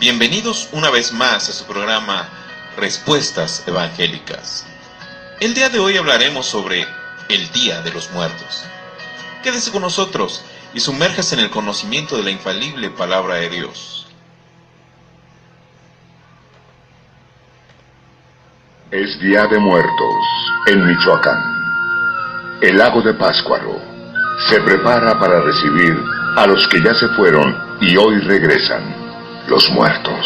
Bienvenidos una vez más a su programa Respuestas Evangélicas. El día de hoy hablaremos sobre el Día de los Muertos. Quédese con nosotros y sumérjase en el conocimiento de la infalible palabra de Dios. Es Día de Muertos en Michoacán. El lago de Pátzcuaro se prepara para recibir a los que ya se fueron y hoy regresan, los muertos.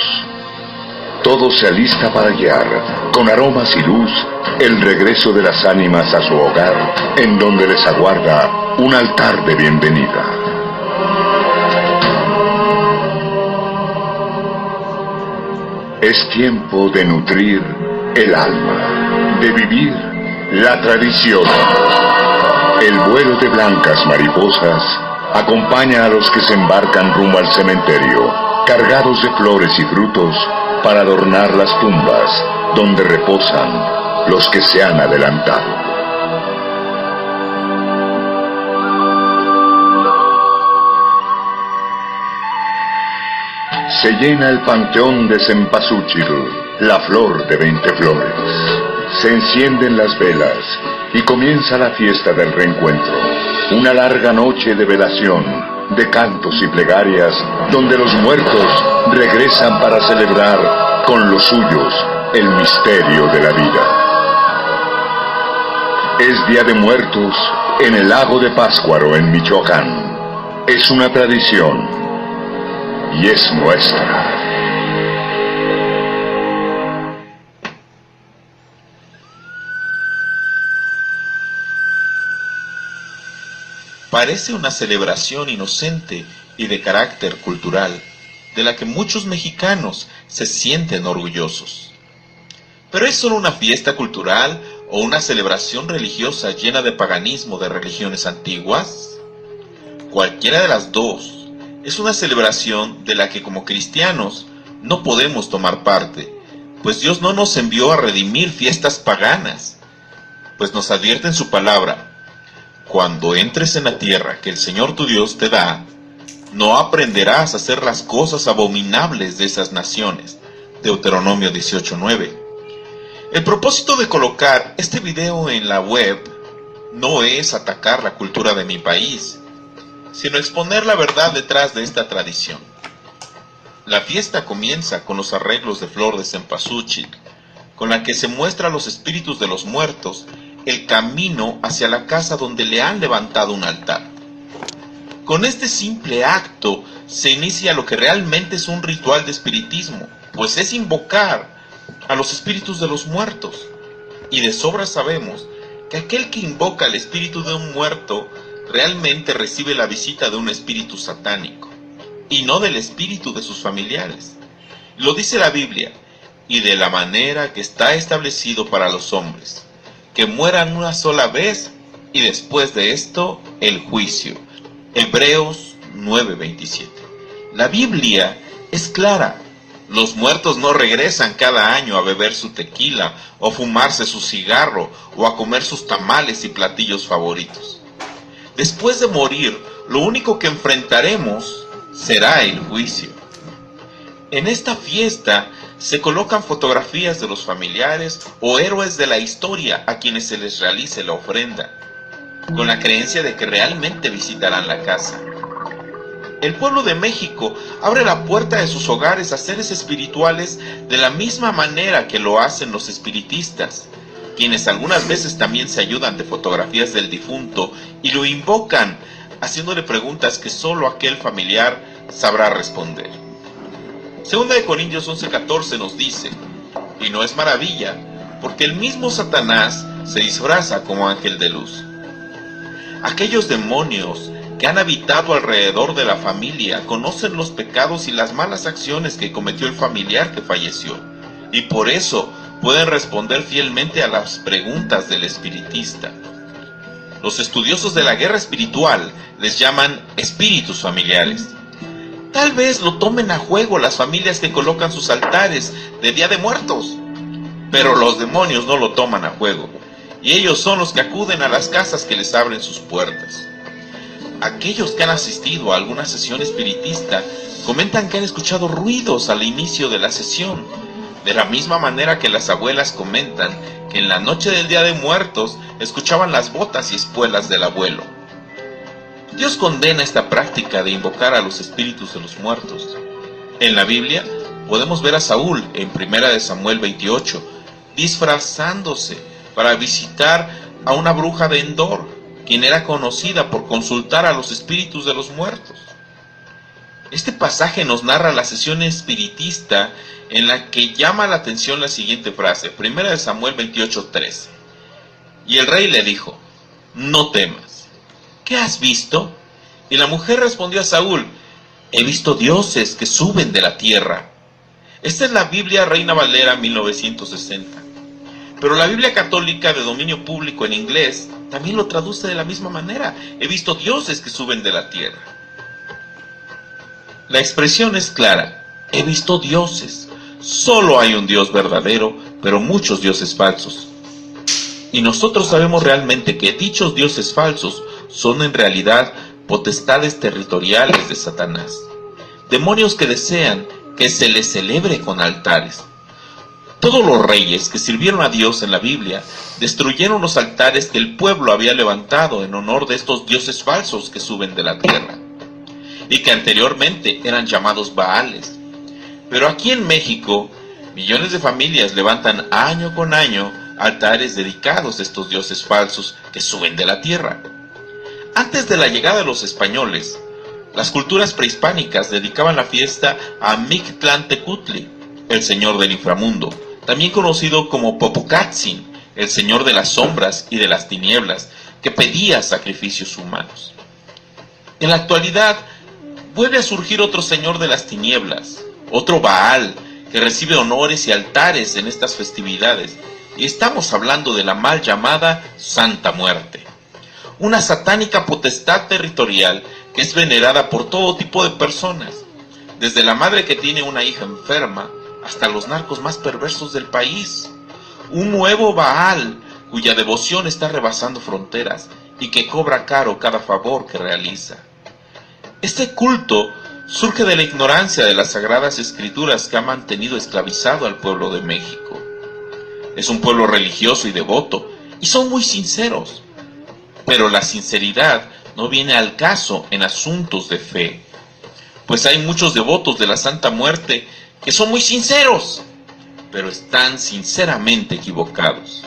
Todo se alista para guiar, con aromas y luz, el regreso de las ánimas a su hogar, en donde les aguarda un altar de bienvenida. Es tiempo de nutrir el alma, de vivir la tradición. El vuelo de blancas mariposas acompaña a los que se embarcan rumbo al cementerio, cargados de flores y frutos para adornar las tumbas donde reposan los que se han adelantado. Se llena el panteón de Cempasúchil, la flor de 20 flores. Se encienden las velas y comienza la fiesta del reencuentro. Una larga noche de velación, de cantos y plegarias, donde los muertos regresan para celebrar con los suyos el misterio de la vida. Es Día de Muertos en el lago de Pátzcuaro, en Michoacán. Es una tradición y es nuestra. Parece una celebración inocente y de carácter cultural, de la que muchos mexicanos se sienten orgullosos. ¿Pero es solo una fiesta cultural o una celebración religiosa llena de paganismo de religiones antiguas? Cualquiera de las dos es una celebración de la que como cristianos no podemos tomar parte, pues Dios no nos envió a redimir fiestas paganas, pues nos advierte en su palabra: cuando entres en la tierra que el Señor tu Dios te da, no aprenderás a hacer las cosas abominables de esas naciones. Deuteronomio 18:9. El propósito de colocar este video en la web no es atacar la cultura de mi país, sino exponer la verdad detrás de esta tradición. La fiesta comienza con los arreglos de flor de cempasúchil, con la que se muestra a los espíritus de los muertos el camino hacia la casa donde le han levantado un altar. Con este simple acto se inicia lo que realmente es un ritual de espiritismo, pues es invocar a los espíritus de los muertos. Y de sobra sabemos que aquel que invoca al espíritu de un muerto realmente recibe la visita de un espíritu satánico, y no del espíritu de sus familiares. Lo dice la Biblia: y de la manera que está establecido para los hombres, que mueran una sola vez, y después de esto, el juicio. Hebreos 9:27. La Biblia es clara: los muertos no regresan cada año a beber su tequila, o fumarse su cigarro, o a comer sus tamales y platillos favoritos. Después de morir, lo único que enfrentaremos será el juicio. En esta fiesta se colocan fotografías de los familiares o héroes de la historia a quienes se les realice la ofrenda, con la creencia de que realmente visitarán la casa. El pueblo de México abre la puerta de sus hogares a seres espirituales de la misma manera que lo hacen los espiritistas, quienes algunas veces también se ayudan de fotografías del difunto y lo invocan, haciéndole preguntas que solo aquel familiar sabrá responder. Segunda de Corintios 11:14 nos dice: y no es maravilla, porque el mismo Satanás se disfraza como ángel de luz. Aquellos demonios que han habitado alrededor de la familia conocen los pecados y las malas acciones que cometió el familiar que falleció, y por eso pueden responder fielmente a las preguntas del espiritista. Los estudiosos de la guerra espiritual les llaman espíritus familiares. Tal vez lo tomen a juego las familias que colocan sus altares de Día de Muertos, pero los demonios no lo toman a juego, y ellos son los que acuden a las casas que les abren sus puertas. Aquellos que han asistido a alguna sesión espiritista comentan que han escuchado ruidos al inicio de la sesión, de la misma manera que las abuelas comentan que en la noche del Día de Muertos escuchaban las botas y espuelas del abuelo. Dios condena esta práctica de invocar a los espíritus de los muertos. En la Biblia podemos ver a Saúl en 1 Samuel 28 disfrazándose para visitar a una bruja de Endor, quien era conocida por consultar a los espíritus de los muertos. Este pasaje nos narra la sesión espiritista en la que llama la atención la siguiente frase, 1 Samuel 28:13. Y el rey le dijo: no temas. ¿Qué has visto? Y la mujer respondió a Saúl: he visto dioses que suben de la tierra. Esta es la Biblia Reina Valera 1960. Pero la Biblia católica de dominio público en inglés también lo traduce de la misma manera: he visto dioses que suben de la tierra. La expresión es clara: he visto dioses. Solo hay un Dios verdadero, pero muchos dioses falsos. Y nosotros sabemos realmente que dichos dioses falsos son en realidad potestades territoriales de Satanás, demonios que desean que se les celebre con altares. Todos los reyes que sirvieron a Dios en la Biblia destruyeron los altares que el pueblo había levantado en honor de estos dioses falsos que suben de la tierra, y que anteriormente eran llamados Baales. Pero aquí en México, millones de familias levantan año con año altares dedicados a estos dioses falsos que suben de la tierra. Antes de la llegada de los españoles, las culturas prehispánicas dedicaban la fiesta a Mictlantecutli, el señor del inframundo, también conocido como Popocatzin, el señor de las sombras y de las tinieblas, que pedía sacrificios humanos. En la actualidad, vuelve a surgir otro señor de las tinieblas, otro Baal, que recibe honores y altares en estas festividades, y estamos hablando de la mal llamada Santa Muerte, una satánica potestad territorial que es venerada por todo tipo de personas, desde la madre que tiene una hija enferma hasta los narcos más perversos del país. Un nuevo Baal cuya devoción está rebasando fronteras y que cobra caro cada favor que realiza. Este culto surge de la ignorancia de las sagradas escrituras que ha mantenido esclavizado al pueblo de México. Es un pueblo religioso y devoto, y son muy sinceros, pero la sinceridad no viene al caso en asuntos de fe, pues hay muchos devotos de la Santa Muerte que son muy sinceros, pero están sinceramente equivocados.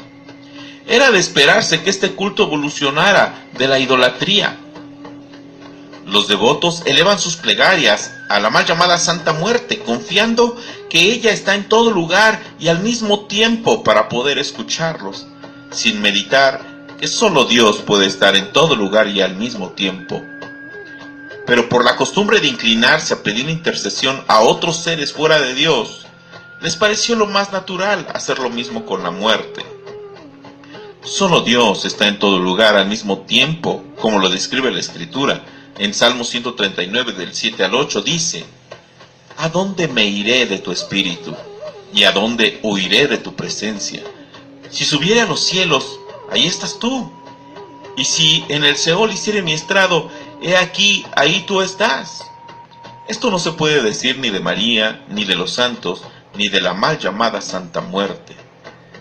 Era de esperarse que este culto evolucionara de la idolatría. Los devotos elevan sus plegarias a la mal llamada Santa Muerte, confiando que ella está en todo lugar y al mismo tiempo para poder escucharlos, sin meditar que solo Dios puede estar en todo lugar y al mismo tiempo. Pero por la costumbre de inclinarse a pedir intercesión a otros seres fuera de Dios, les pareció lo más natural hacer lo mismo con la muerte. Solo Dios está en todo lugar al mismo tiempo, como lo describe la Escritura. En Salmo 139 del 7 al 8 dice: ¿a dónde me iré de tu espíritu? ¿Y a dónde huiré de tu presencia? Si subiere a los cielos, ahí estás tú. Y si en el Seol hiciere mi estrado, he aquí, ahí tú estás. Esto no se puede decir ni de María, ni de los santos, ni de la mal llamada Santa Muerte.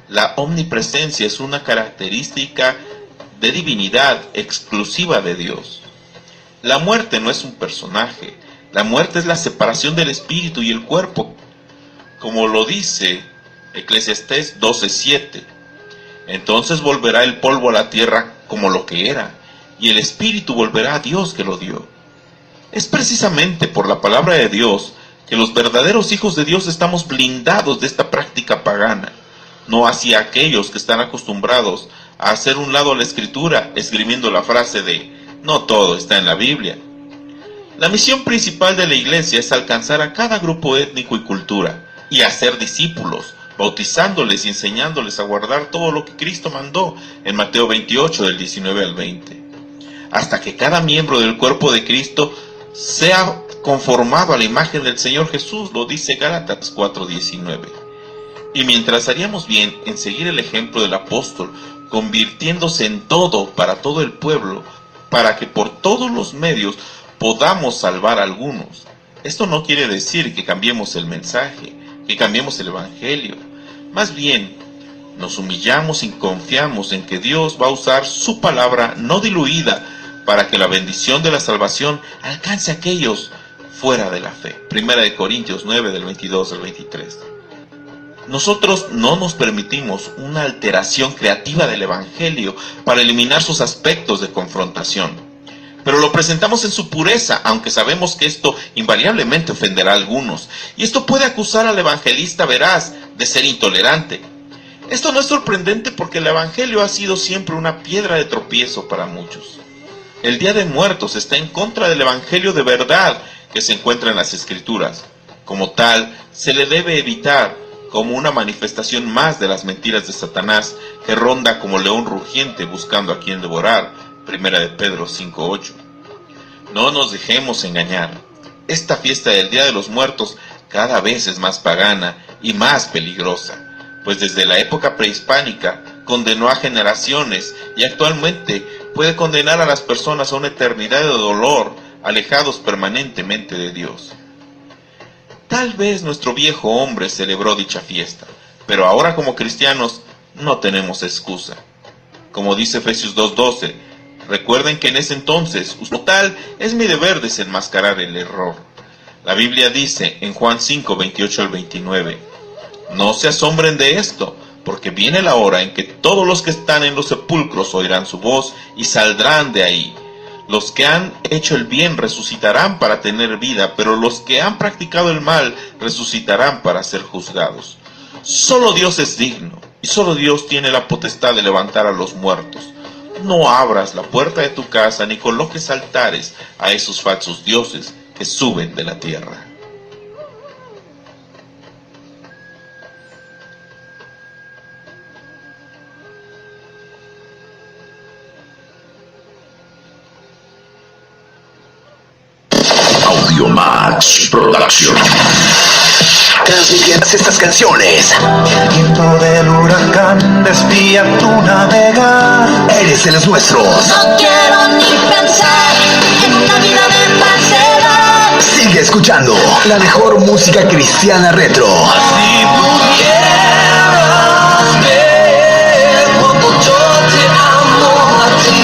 La omnipresencia es una característica de divinidad exclusiva de Dios. La muerte no es un personaje, la muerte es la separación del espíritu y el cuerpo, como lo dice Eclesiastés 12:7. Entonces volverá el polvo a la tierra como lo que era, y el espíritu volverá a Dios que lo dio. Es precisamente por la palabra de Dios que los verdaderos hijos de Dios estamos blindados de esta práctica pagana, no hacia aquellos que están acostumbrados a hacer un lado a la Escritura, esgrimiendo la frase de no todo está en la Biblia. La misión principal de la Iglesia es alcanzar a cada grupo étnico y cultura, y hacer discípulos, bautizándoles y enseñándoles a guardar todo lo que Cristo mandó en Mateo 28 del 19 al 20, hasta que cada miembro del cuerpo de Cristo sea conformado a la imagen del Señor Jesús, lo dice Gálatas 4:19. Y mientras haríamos bien en seguir el ejemplo del apóstol, convirtiéndose en todo para todo el pueblo, para que por todos los medios podamos salvar a algunos. Esto no quiere decir que cambiemos el mensaje, que cambiemos el evangelio. Más bien, nos humillamos y confiamos en que Dios va a usar su palabra no diluida para que la bendición de la salvación alcance a aquellos fuera de la fe. 1 Corintios 9, del 22 al 23. Nosotros no nos permitimos una alteración creativa del evangelio para eliminar sus aspectos de confrontación, pero lo presentamos en su pureza, aunque sabemos que esto invariablemente ofenderá a algunos, y esto puede acusar al evangelista veraz de ser intolerante. Esto no es sorprendente porque el evangelio ha sido siempre una piedra de tropiezo para muchos. El Día de Muertos está en contra del evangelio de verdad que se encuentra en las Escrituras. Como tal, se le debe evitar como una manifestación más de las mentiras de Satanás, que ronda como león rugiente buscando a quien devorar. 1 Pedro 5:8. No nos dejemos engañar. Esta fiesta del Día de los Muertos cada vez es más pagana y más peligrosa, pues desde la época prehispánica condenó a generaciones y actualmente puede condenar a las personas a una eternidad de dolor, alejados permanentemente de Dios. Tal vez nuestro viejo hombre celebró dicha fiesta, pero ahora como cristianos no tenemos excusa. Como dice Efesios 2:12, recuerden que en ese entonces, tal es mi deber desenmascarar el error. La Biblia dice en Juan 5:28 al 29, no se asombren de esto, porque viene la hora en que todos los que están en los sepulcros oirán su voz y saldrán de ahí. Los que han hecho el bien resucitarán para tener vida, pero los que han practicado el mal resucitarán para ser juzgados. Solo Dios es digno, y solo Dios tiene la potestad de levantar a los muertos. No abras la puerta de tu casa ni coloques altares a esos falsos dioses que suben de la tierra. Max Production. Transmitiendo estas canciones. El viento del huracán desvía tu navegar. Eres de los nuestros. No quiero ni pensar en la vida de falsedad. Sigue escuchando la mejor música cristiana retro. Si pudieras ver cuánto yo te amo a ti.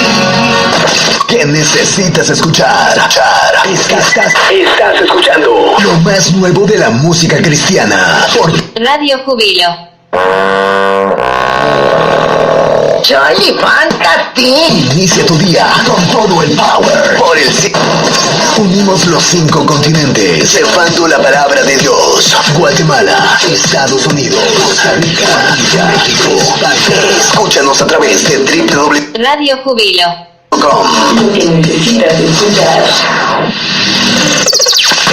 ¿Qué necesitas escuchar? Estás escuchando lo más nuevo de la música cristiana por Radio Júbilo. Charlie, levántate. Inicia tu día con todo el power por el unimos los 5 continentes, llevando la palabra de Dios. Guatemala, Estados Unidos, Costa Rica, México, España. Escúchanos a través de Radio Júbilo. Lo que necesitas escuchar.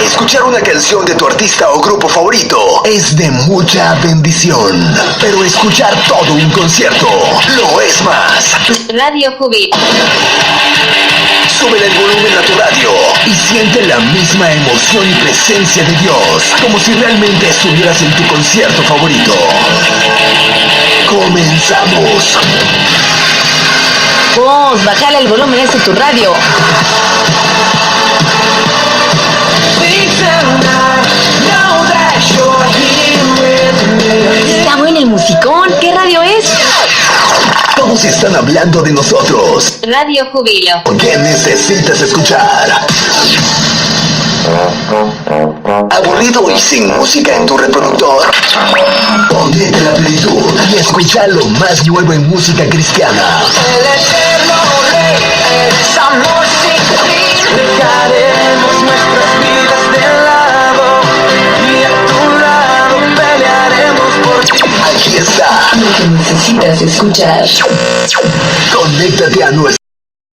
Escuchar una canción de tu artista o grupo favorito es de mucha bendición, pero escuchar todo un concierto lo es más. Radio Júbilo. Súbele el volumen a tu radio y siente la misma emoción y presencia de Dios, como si realmente estuvieras en tu concierto favorito. Comenzamos. Vos, bajale el volumen ese tu radio. Está bueno el musicón. ¿Qué radio es? Todos están hablando de nosotros. Radio Júbilo. ¿Qué necesitas escuchar? ¿Aburrido y sin música en tu reproductor? Ponete la plenitud y escucha lo más nuevo en música cristiana. El eterno rey es amor sin fin. Dejaremos nuestras vidas de lado y a tu lado pelearemos por ti. Aquí está Lo que necesitas escuchar. Conéctate a nuestro